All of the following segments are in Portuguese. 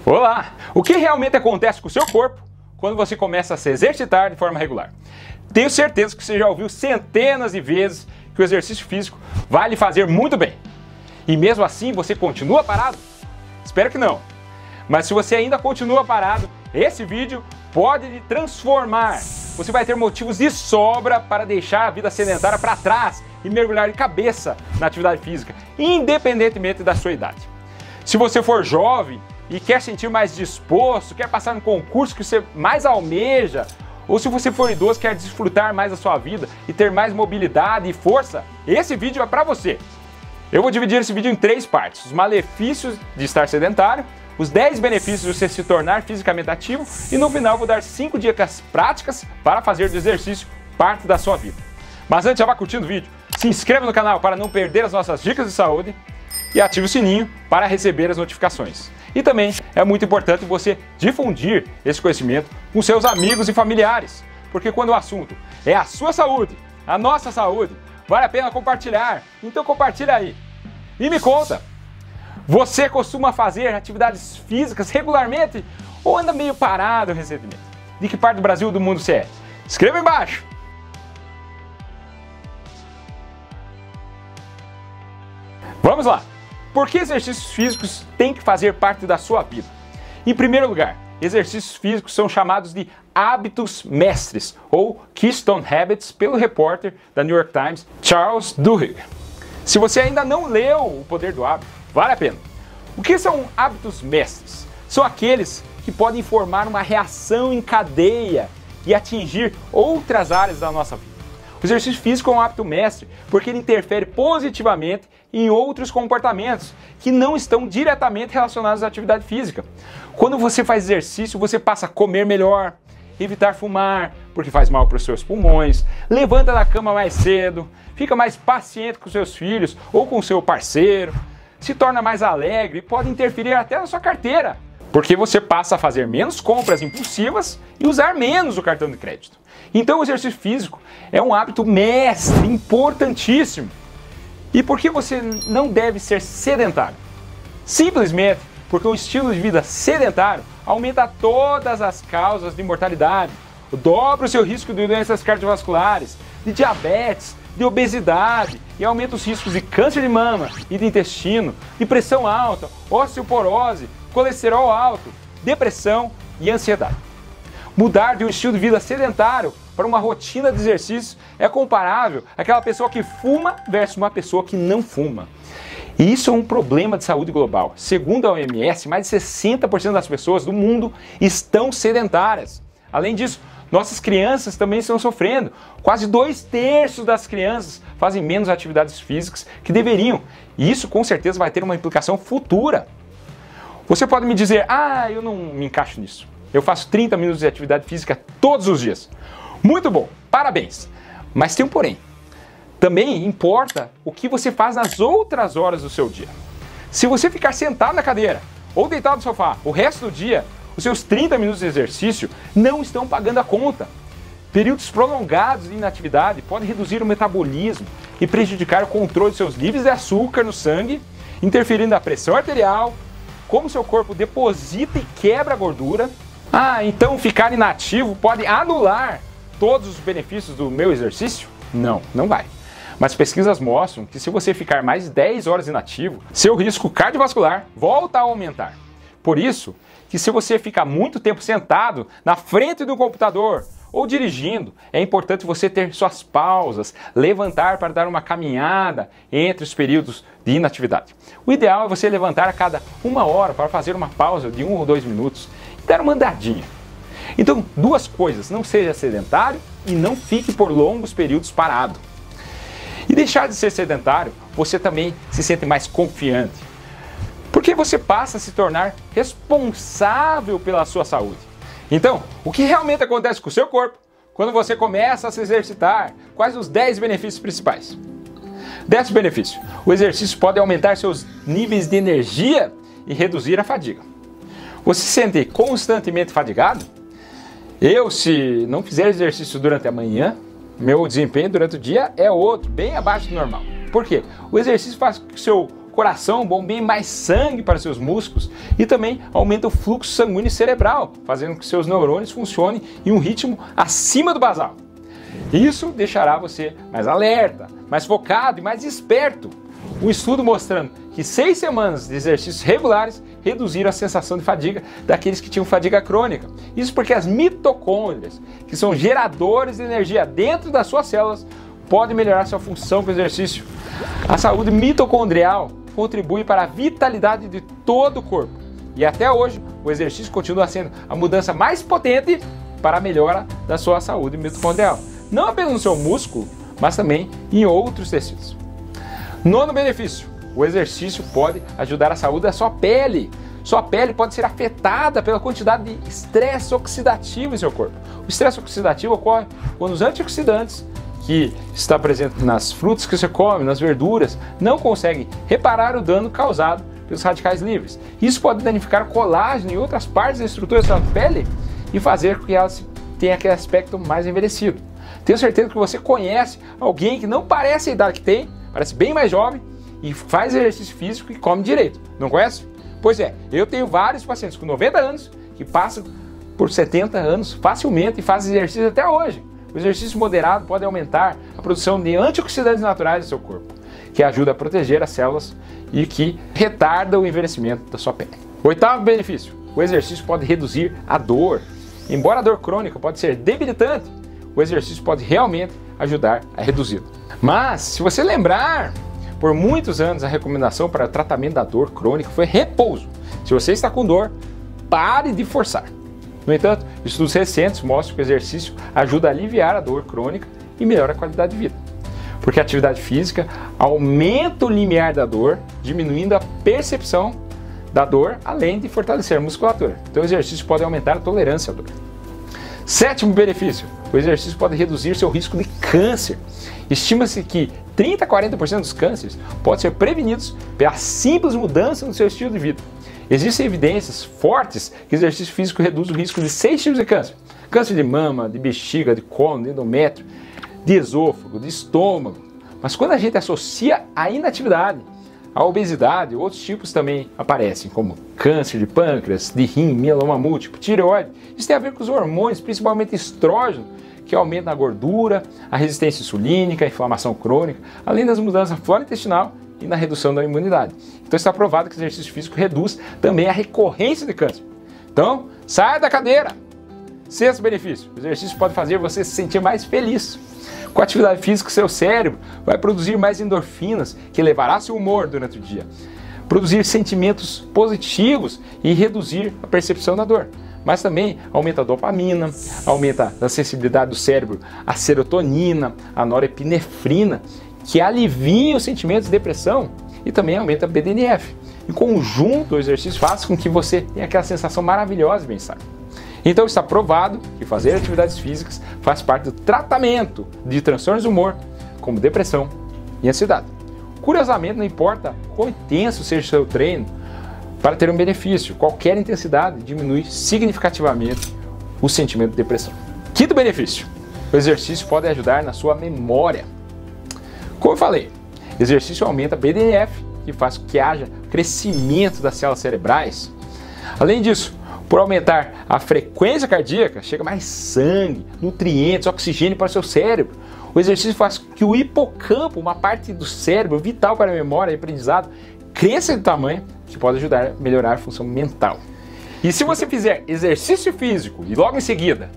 Olá! O que realmente acontece com o seu corpo quando você começa a se exercitar de forma regular? Tenho certeza que você já ouviu centenas de vezes que o exercício físico vai lhe fazer muito bem. E mesmo assim você continua parado? Espero que não. Mas se você ainda continua parado, esse vídeo pode lhe transformar. Você vai ter motivos de sobra para deixar a vida sedentária para trás e mergulhar de cabeça na atividade física, independentemente da sua idade. Se você for jovem e quer sentir mais disposto, quer passar no concurso que você mais almeja, ou se você for idoso e quer desfrutar mais da sua vida e ter mais mobilidade e força, esse vídeo é para você. Eu vou dividir esse vídeo em 3 partes: os malefícios de estar sedentário, os 10 benefícios de você se tornar fisicamente ativo e no final vou dar 5 dicas práticas para fazer do exercício parte da sua vida. Mas antes, já vá curtindo o vídeo, se inscreva no canal para não perder as nossas dicas de saúde e ative o sininho para receber as notificações. E também é muito importante você difundir esse conhecimento com seus amigos e familiares, porque quando o assunto é a sua saúde, a nossa saúde, vale a pena compartilhar. Então compartilha aí. E me conta, você costuma fazer atividades físicas regularmente ou anda meio parado recentemente? De que parte do Brasil ou do mundo você é? Escreva embaixo! Vamos lá! Por que exercícios físicos têm que fazer parte da sua vida? Em primeiro lugar, exercícios físicos são chamados de hábitos mestres, ou Keystone Habits, pelo repórter da New York Times, Charles Duhigg. Se você ainda não leu O Poder do Hábito, vale a pena. O que são hábitos mestres? São aqueles que podem formar uma reação em cadeia e atingir outras áreas da nossa vida. O exercício físico é um hábito mestre porque ele interfere positivamente em outros comportamentos que não estão diretamente relacionados à atividade física. Quando você faz exercício, você passa a comer melhor, evitar fumar, porque faz mal para os seus pulmões, levanta da cama mais cedo, fica mais paciente com seus filhos ou com o seu parceiro, se torna mais alegre e pode interferir até na sua carteira, porque você passa a fazer menos compras impulsivas e usar menos o cartão de crédito. Então o exercício físico é um hábito mestre, importantíssimo. E por que você não deve ser sedentário? Simplesmente porque um estilo de vida sedentário aumenta todas as causas de mortalidade, dobra o seu risco de doenças cardiovasculares, de diabetes, de obesidade e aumenta os riscos de câncer de mama e de intestino, de pressão alta, osteoporose, colesterol alto, depressão e ansiedade. Mudar de um estilo de vida sedentário para uma rotina de exercício é comparável àquela pessoa que fuma versus uma pessoa que não fuma. E isso é um problema de saúde global. Segundo a OMS, mais de 60% das pessoas do mundo estão sedentárias. Além disso, nossas crianças também estão sofrendo. Quase 2/3 das crianças fazem menos atividades físicas que deveriam. E isso com certeza vai ter uma implicação futura. Você pode me dizer, eu não me encaixo nisso. Eu faço 30 minutos de atividade física todos os dias. Muito bom, parabéns. Mas tem um porém. Também importa o que você faz nas outras horas do seu dia. Se você ficar sentado na cadeira ou deitado no sofá o resto do dia, os seus 30 minutos de exercício não estão pagando a conta. Períodos prolongados de inatividade podem reduzir o metabolismo e prejudicar o controle de seus níveis de açúcar no sangue, interferindo na pressão arterial, como seu corpo deposita e quebra a gordura. Então ficar inativo pode anular todos os benefícios do meu exercício? Não, não vai. Mas pesquisas mostram que se você ficar mais de 10 horas inativo, seu risco cardiovascular volta a aumentar. Por isso, que se você ficar muito tempo sentado na frente do computador ou dirigindo, é importante você ter suas pausas, levantar para dar uma caminhada entre os períodos de inatividade. O ideal é você levantar a cada 1 hora para fazer uma pausa de 1 ou 2 minutos e dar uma andadinha. Então, 2 coisas: não seja sedentário e não fique por longos períodos parado. E deixar de ser sedentário, você também se sente mais confiante, porque você passa a se tornar responsável pela sua saúde. Então, o que realmente acontece com o seu corpo quando você começa a se exercitar? Quais os 10 benefícios principais? 10 benefícios. O exercício pode aumentar seus níveis de energia e reduzir a fadiga. Você se sente constantemente fadigado? Se não fizer exercício durante a manhã, meu desempenho durante o dia é outro, bem abaixo do normal. Por quê? O exercício faz com que o seu coração, bombeie mais sangue para seus músculos e também aumenta o fluxo sanguíneo cerebral, fazendo com que seus neurônios funcionem em um ritmo acima do basal. Isso deixará você mais alerta, mais focado e mais esperto. Um estudo mostrando que 6 semanas de exercícios regulares reduziram a sensação de fadiga daqueles que tinham fadiga crônica. Isso porque as mitocôndrias, que são geradores de energia dentro das suas células, podem melhorar sua função com o exercício. A saúde mitocondrial contribui para a vitalidade de todo o corpo. E até hoje, o exercício continua sendo a mudança mais potente para a melhora da sua saúde mitocondrial. Não apenas no seu músculo, mas também em outros tecidos. Nono benefício: o exercício pode ajudar a saúde da sua pele. Sua pele pode ser afetada pela quantidade de estresse oxidativo em seu corpo. O estresse oxidativo ocorre quando os antioxidantes que está presente nas frutas que você come, nas verduras, não conseguem reparar o dano causado pelos radicais livres. Isso pode danificar o colágeno e outras partes da estrutura da sua pele e fazer com que ela tenha aquele aspecto mais envelhecido. Tenho certeza que você conhece alguém que não parece a idade que tem, parece bem mais jovem e faz exercício físico e come direito. Não conhece? Pois é, eu tenho vários pacientes com 90 anos que passam por 70 anos facilmente e fazem exercício até hoje. O exercício moderado pode aumentar a produção de antioxidantes naturais do seu corpo, que ajuda a proteger as células e que retarda o envelhecimento da sua pele. Oitavo benefício: o exercício pode reduzir a dor. Embora a dor crônica pode ser debilitante, o exercício pode realmente ajudar a reduzi-la. Mas, se você lembrar, por muitos anos a recomendação para o tratamento da dor crônica foi repouso. Se você está com dor, pare de forçar. No entanto, estudos recentes mostram que o exercício ajuda a aliviar a dor crônica e melhora a qualidade de vida. Porque a atividade física aumenta o limiar da dor, diminuindo a percepção da dor, além de fortalecer a musculatura. Então o exercício pode aumentar a tolerância à dor. Sétimo benefício: o exercício pode reduzir seu risco de câncer. Estima-se que 30 a 40% dos cânceres podem ser prevenidos pela simples mudança no seu estilo de vida. Existem evidências fortes que o exercício físico reduz o risco de 6 tipos de câncer. Câncer de mama, de bexiga, de cólon, de endométrio, de esôfago, de estômago. Mas quando a gente associa a inatividade, a obesidade, outros tipos também aparecem, como câncer de pâncreas, de rim, mieloma múltiplo, tireoide. Isso tem a ver com os hormônios, principalmente estrógeno, que aumentam a gordura, a resistência insulínica, a inflamação crônica, além das mudanças na flora intestinal e na redução da imunidade. Então está provado que o exercício físico reduz também a recorrência de câncer. Então, saia da cadeira! Sexto benefício: o exercício pode fazer você se sentir mais feliz. Com a atividade física, seu cérebro vai produzir mais endorfinas, que elevará seu humor durante o dia, produzir sentimentos positivos e reduzir a percepção da dor. Mas também aumenta a dopamina, aumenta a sensibilidade do cérebro à serotonina, à norepinefrina, que aliviam os sentimentos de depressão, e também aumenta a BDNF. Em conjunto, o exercício faz com que você tenha aquela sensação maravilhosa de bem-estar. Então está provado que fazer atividades físicas faz parte do tratamento de transtornos do humor, como depressão e ansiedade. Curiosamente, não importa quão intenso seja o seu treino, para ter um benefício, qualquer intensidade diminui significativamente o sentimento de depressão. Quinto benefício: o exercício pode ajudar na sua memória. Como eu falei, exercício aumenta a BDNF, que faz com que haja crescimento das células cerebrais. Além disso, por aumentar a frequência cardíaca, chega mais sangue, nutrientes, oxigênio para o seu cérebro. O exercício faz com que o hipocampo, uma parte do cérebro vital para a memória e aprendizado, cresça de tamanho, que pode ajudar a melhorar a função mental. E se você fizer exercício físico e logo em seguida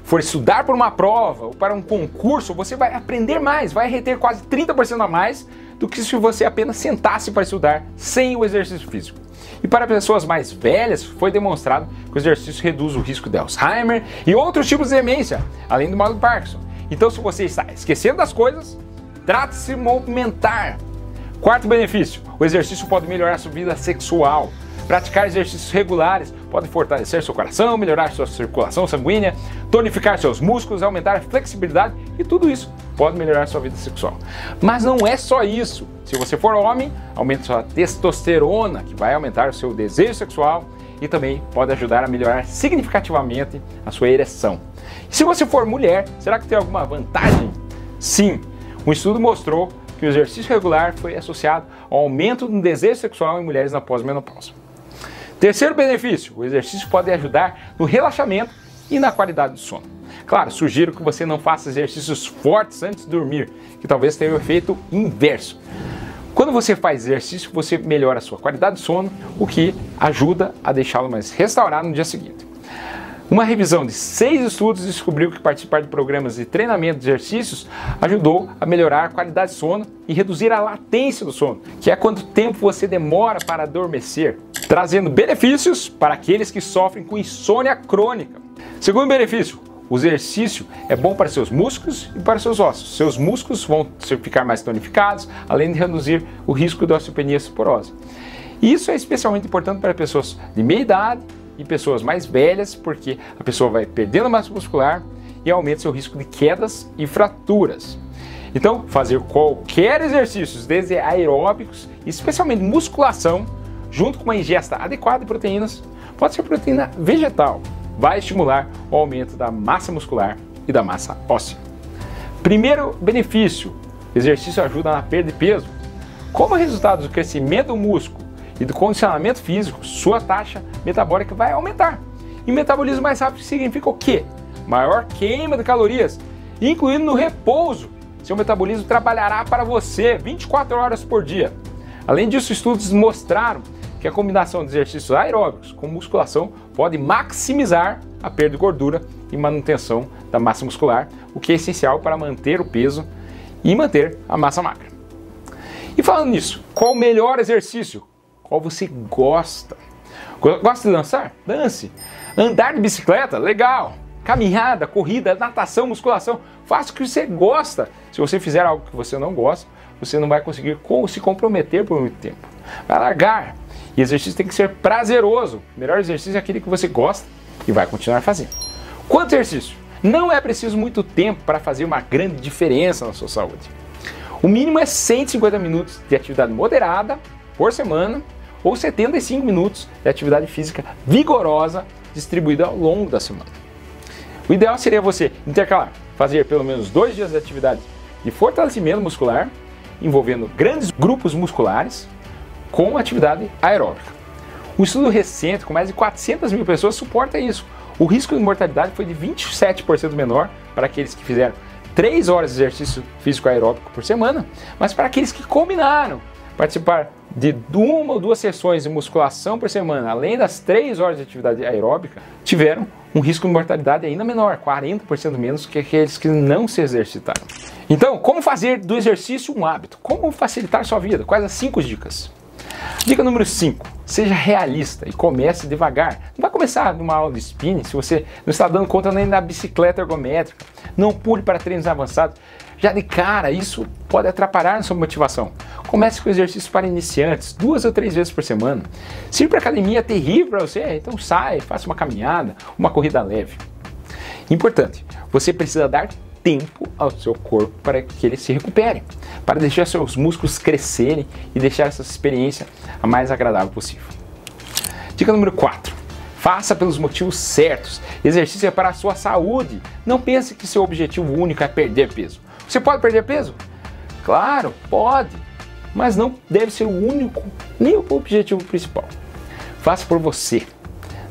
for estudar para uma prova ou para um concurso, você vai aprender mais, vai reter quase 30% a mais do que se você apenas sentasse para estudar sem o exercício físico. E para pessoas mais velhas, foi demonstrado que o exercício reduz o risco de Alzheimer e outros tipos de demência, além do mal do Parkinson. Então, se você está esquecendo das coisas, trate de se movimentar. Quarto benefício: o exercício pode melhorar a sua vida sexual. Praticar exercícios regulares pode fortalecer seu coração, melhorar sua circulação sanguínea, tonificar seus músculos, aumentar a flexibilidade, e tudo isso pode melhorar sua vida sexual. Mas não é só isso. Se você for homem, aumenta sua testosterona, que vai aumentar o seu desejo sexual e também pode ajudar a melhorar significativamente a sua ereção. E se você for mulher, será que tem alguma vantagem? Sim, um estudo mostrou que o exercício regular foi associado ao aumento do desejo sexual em mulheres na pós-menopausa. Terceiro benefício, o exercício pode ajudar no relaxamento e na qualidade do sono. Claro, sugiro que você não faça exercícios fortes antes de dormir, que talvez tenha o efeito inverso. Quando você faz exercício, você melhora a sua qualidade de sono, o que ajuda a deixá-lo mais restaurado no dia seguinte. Uma revisão de 6 estudos descobriu que participar de programas de treinamento de exercícios ajudou a melhorar a qualidade de sono e reduzir a latência do sono, que é quanto tempo você demora para adormecer, trazendo benefícios para aqueles que sofrem com insônia crônica. Segundo benefício, o exercício é bom para seus músculos e para seus ossos. Seus músculos vão ficar mais tonificados, além de reduzir o risco da osteopenia osteoporose. E isso é especialmente importante para pessoas de meia idade e pessoas mais velhas, porque a pessoa vai perdendo massa muscular e aumenta seu risco de quedas e fraturas. Então, fazer qualquer exercício, desde aeróbicos, especialmente musculação, junto com uma ingesta adequada de proteínas, pode ser proteína vegetal, vai estimular o aumento da massa muscular e da massa óssea. Primeiro benefício, o exercício ajuda na perda de peso. Como resultado do crescimento do músculo e do condicionamento físico, sua taxa metabólica vai aumentar. E metabolismo mais rápido significa o quê? Maior queima de calorias, incluindo no repouso. Seu metabolismo trabalhará para você 24 horas por dia. Além disso, estudos mostraram que a combinação de exercícios aeróbicos com musculação pode maximizar a perda de gordura e manutenção da massa muscular, o que é essencial para manter o peso e manter a massa magra. E falando nisso, qual o melhor exercício? Qual você gosta? Gosta de dançar? Dance. Andar de bicicleta? Legal. Caminhada, corrida, natação, musculação. Faça o que você gosta. Se você fizer algo que você não gosta, você não vai conseguir se comprometer por muito tempo. Vai largar. E exercício tem que ser prazeroso. O melhor exercício é aquele que você gosta e vai continuar fazendo. Quanto exercício? Não é preciso muito tempo para fazer uma grande diferença na sua saúde. O mínimo é 150 minutos de atividade moderada por semana ou 75 minutos de atividade física vigorosa distribuída ao longo da semana. O ideal seria você intercalar, fazer pelo menos 2 dias de atividade de fortalecimento muscular, envolvendo grandes grupos musculares, com atividade aeróbica. Um estudo recente com mais de 400 mil pessoas suporta isso. O risco de mortalidade foi de 27% menor para aqueles que fizeram 3 horas de exercício físico aeróbico por semana, mas para aqueles que combinaram participar de 1 ou 2 sessões de musculação por semana, além das 3 horas de atividade aeróbica, tiveram um risco de mortalidade ainda menor, 40% menos que aqueles que não se exercitaram. Então, como fazer do exercício um hábito? Como facilitar sua vida? Quais as 5 dicas? Dica número 5, seja realista e comece devagar. Não vai começar numa aula de spinning se você não está dando conta nem da bicicleta ergométrica. Não pule para treinos avançados. Já de cara, isso pode atrapalhar a sua motivação. Comece com exercícios para iniciantes, 2 ou 3 vezes por semana. Se ir para a academia é terrível para você, então sai, faça uma caminhada, uma corrida leve. Importante, você precisa dar tempo ao seu corpo para que ele se recupere, para deixar seus músculos crescerem e deixar essa experiência a mais agradável possível. Dica número 4. Faça pelos motivos certos. Exercício é para a sua saúde. Não pense que seu objetivo único é perder peso. Você pode perder peso? Claro, pode, mas não deve ser o único, nem o objetivo principal. Faça por você.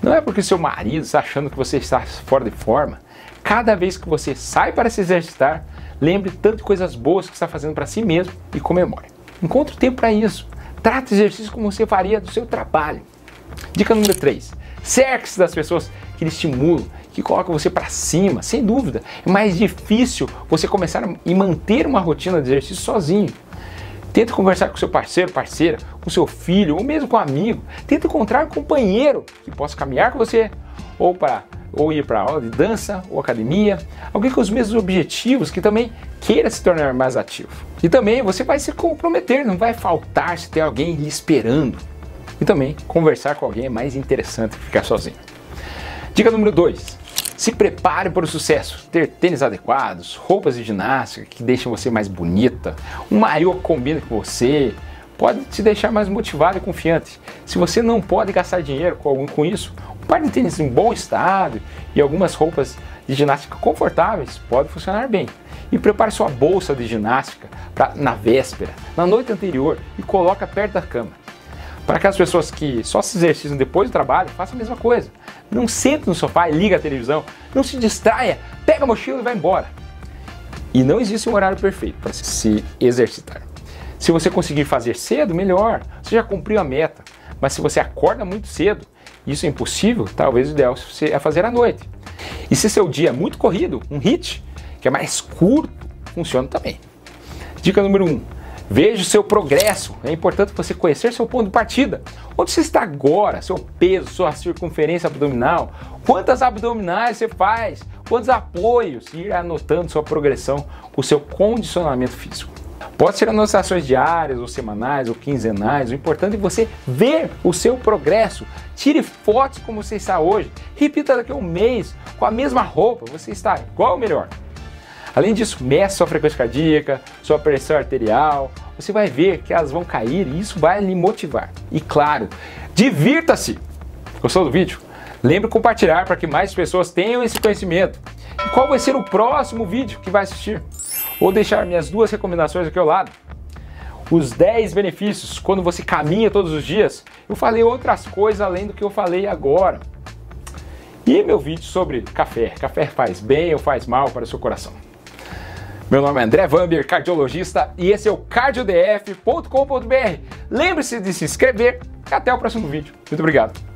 Não é porque seu marido está achando que você está fora de forma. Cada vez que você sai para se exercitar, lembre tanto de coisas boas que está fazendo para si mesmo e comemore. Encontre tempo para isso. Trate o exercício como você faria do seu trabalho. Dica número 3. Cerque-se das pessoas que lhe estimulam, que colocam você para cima. Sem dúvida, é mais difícil você começar e manter uma rotina de exercício sozinho. Tente conversar com seu parceiro, parceira, com seu filho ou mesmo com um amigo. Tente encontrar um companheiro que possa caminhar com você ou ir para aula de dança ou academia, alguém com os mesmos objetivos que também queira se tornar mais ativo. E também você vai se comprometer, não vai faltar se ter alguém lhe esperando. E também conversar com alguém é mais interessante que ficar sozinho. Dica número 2. Se prepare para o sucesso. Ter tênis adequados, roupas de ginástica que deixam você mais bonita, um maiô que combina com você, pode te deixar mais motivado e confiante. Se você não pode gastar dinheiro com isso, par de tênis em bom estado e algumas roupas de ginástica confortáveis pode funcionar bem. E prepare sua bolsa de ginástica na véspera, na noite anterior e coloca perto da cama. Para aquelas pessoas que só se exercitam depois do trabalho, faça a mesma coisa. Não sente no sofá e liga a televisão, não se distraia, pega a mochila e vai embora. E não existe um horário perfeito para se exercitar. Se você conseguir fazer cedo, melhor, você já cumpriu a meta. Mas se você acorda muito cedo, isso é impossível, talvez o ideal é fazer à noite. E se seu dia é muito corrido, um HIIT, que é mais curto, funciona também. Dica número 1. Veja o seu progresso. É importante você conhecer seu ponto de partida. Onde você está agora, seu peso, sua circunferência abdominal, quantas abdominais você faz, quantos apoios, e ir anotando sua progressão com o seu condicionamento físico. Pode ser anotações diárias, ou semanais, ou quinzenais. O importante é você ver o seu progresso. Tire fotos como você está hoje. Repita daqui a um mês com a mesma roupa. Você está igual ou melhor. Além disso, meça sua frequência cardíaca, sua pressão arterial. Você vai ver que elas vão cair e isso vai lhe motivar. E claro, divirta-se! Gostou do vídeo? Lembre de compartilhar para que mais pessoas tenham esse conhecimento. E qual vai ser o próximo vídeo que vai assistir? Vou deixar minhas 2 recomendações aqui ao lado. Os 10 benefícios quando você caminha todos os dias. Eu falei outras coisas além do que eu falei agora. E meu vídeo sobre café. Café faz bem ou faz mal para o seu coração. Meu nome é André Vamber, cardiologista, e esse é o cardiodf.com.br. Lembre-se de se inscrever e até o próximo vídeo. Muito obrigado.